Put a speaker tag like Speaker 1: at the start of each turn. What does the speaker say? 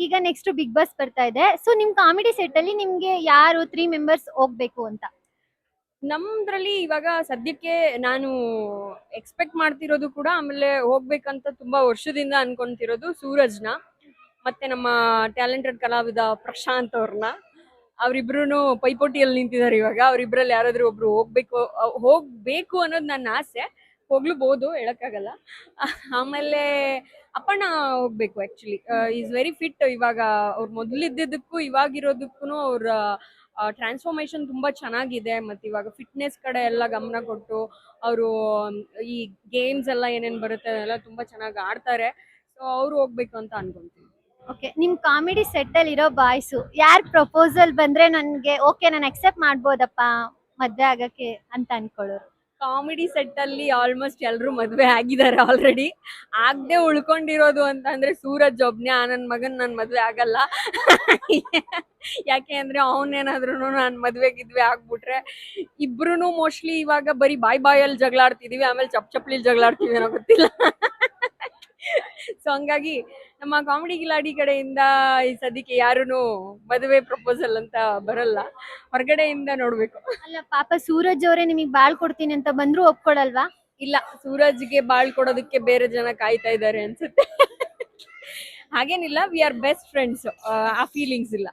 Speaker 1: ಈಗ next big boss ಬರ್ತಾ ಇದೆ. ಸೊ ನಿಮ್ ಕಾಮಿಡಿ ಸೆಟ್ ಅಲ್ಲಿ ನಿಮ್ಗೆ ಯಾರು 3 ಮೆಂಬರ್ಸ್ ಹೋಗ್ಬೇಕು ಅಂತ?
Speaker 2: ನಮ್ದ್ರಲ್ಲಿ ಇವಾಗ ಸದ್ಯಕ್ಕೆ ನಾನು ಎಕ್ಸ್ಪೆಕ್ಟ್ ಮಾಡ್ತಿರೋದು ಕೂಡ, ಆಮೇಲೆ ಹೋಗ್ಬೇಕಂತ ತುಂಬಾ ವರ್ಷದಿಂದ ಅನ್ಕೊಂತಿರೋದು ಸೂರಜ್ನ, ಮತ್ತೆ ನಮ್ಮ ಟ್ಯಾಲೆಂಟೆಡ್ ಕಲಾವಿದ ಪ್ರಶಾಂತ್ ಅವ್ರನ್ನ. ಅವರಿಬ್ರು ಪೈಪೋಟಿಯಲ್ಲಿ ನಿಂತಿದ್ದಾರೆ ಇವಾಗ. ಅವರಿಬ್ರಲ್ಲಿ ಯಾರಾದ್ರೂ ಒಬ್ರು ಹೋಗ್ಬೇಕು ಅನ್ನೋದು ನನ್ನ ಆಸೆ. ಹೋಗ್ಲೂಬಹುದು, ಹೇಳಕ್ಕಾಗಲ್ಲ. ಆಮೇಲೆ ಅಪ್ಪಣ್ಣ ಹೋಗ್ಬೇಕು. ಆಕ್ಚುಲಿ ಈಸ್ ವೆರಿ ಫಿಟ್ ಇವಾಗ. ಅವ್ರು ಮೊದ್ಲಿದ್ದಕ್ಕೂ ಇವಾಗಿರೋದಕ್ಕೂ ಅವ್ರ ಟ್ರಾನ್ಸ್ಫಾರ್ಮೇಶನ್ ತುಂಬಾ ಚೆನ್ನಾಗಿದೆ. ಮತ್ತೆ ಇವಾಗ ಫಿಟ್ನೆಸ್ ಕಡೆ ಎಲ್ಲ ಗಮನ ಕೊಟ್ಟು ಅವರು ಈ ಗೇಮ್ಸ್ ಎಲ್ಲ ಏನೇನ್ ಬರುತ್ತೆ ಅದೆಲ್ಲ ತುಂಬಾ ಚೆನ್ನಾಗಿ ಆಡ್ತಾರೆ. ಸೊ ಅವ್ರು ಹೋಗ್ಬೇಕು ಅಂತ ಅನ್ಕೊಂತೀನಿ.
Speaker 1: ಓಕೆ, ನಿಮ್ ಕಾಮಿಡಿ ಸೆಟ್ ಅಲ್ಲಿ ಇರೋ ಬಾಯ್ಸು ಯಾರ್ ಪ್ರಪೋಸಲ್ ಬಂದ್ರೆ ನನ್ಗೆ ಓಕೆ ನಾನು ಅಕ್ಸೆಪ್ಟ್ ಮಾಡ್ಬೋದಪ್ಪ ಮದ್ವೆ ಆಗಕ್ಕೆ ಅಂತ ಅನ್ಕೊಳ್ಳೋರು?
Speaker 2: ಕಾಮಿಡಿ ಸೆಟ್ ಅಲ್ಲಿ ಆಲ್ಮೋಸ್ಟ್ ಎಲ್ರು ಮದ್ವೆ ಆಗಿದ್ದಾರೆ ಆಲ್ರೆಡಿ. ಆಗದೆ ಉಳ್ಕೊಂಡಿರೋದು ಅಂತ ಅಂದ್ರೆ ಸೂರಜ್ ಒಬ್ನೇ. ನನ್ ಮಗನ್ ನನ್ ಮದ್ವೆ ಆಗಲ್ಲ. ಯಾಕೆ ಅಂದ್ರೆ ಅವನೇನಾದ್ರೂ ನಾನ್ ಮದ್ವೆಗಿದ್ವಿ ಆಗ್ಬಿಟ್ರೆ ಇಬ್ರು ಮೋಸ್ಟ್ಲಿ ಇವಾಗ ಬರೀ ಬಾಯಲ್ಲಿ ಜಗಳ ಆಡ್ತಿದೀವಿ, ಆಮೇಲೆ ಚಪ್ಲಿಲಿ ಜಗಳ ಆಡ್ತೀವಿ ಅನ್ನೋ ಗೊತ್ತಿಲ್ಲ. ಸೊ ಹಂಗಾಗಿ ನಮ್ಮ ಕಾಮಿಡಿ ಗಿಲಾಡಿ ಕಡೆಯಿಂದ ಈ ಸದ್ಯಕ್ಕೆ ಯಾರುನು ಮದುವೆ ಪ್ರಪೋಸಲ್ ಅಂತ ಬರಲ್ಲ, ಹೊರಗಡೆಯಿಂದ ನೋಡ್ಬೇಕು.
Speaker 1: ಅಲ್ಲ ಪಾಪ ಸೂರಜ್ ಅವರೇ ನಿಮಗೆ ಬಾಳ್ ಕೊಡ್ತೀನಿ ಅಂತ ಬಂದ್ರು ಒಪ್ಕೊಳಲ್ವಾ?
Speaker 2: ಇಲ್ಲ, ಸೂರಜ್ಗೆ ಬಾಳ್ ಕೊಡೋದಕ್ಕೆ ಬೇರೆ ಜನ ಕಾಯ್ತಾ ಇದ್ದಾರೆ ಅನ್ಸುತ್ತೆ. ಹಾಗೇನಿಲ್ಲ, ವಿ ಆರ್ ಬೆಸ್ಟ್ ಫ್ರೆಂಡ್ಸ್, ಆ ಫೀಲಿಂಗ್ಸ್ ಇಲ್ಲ.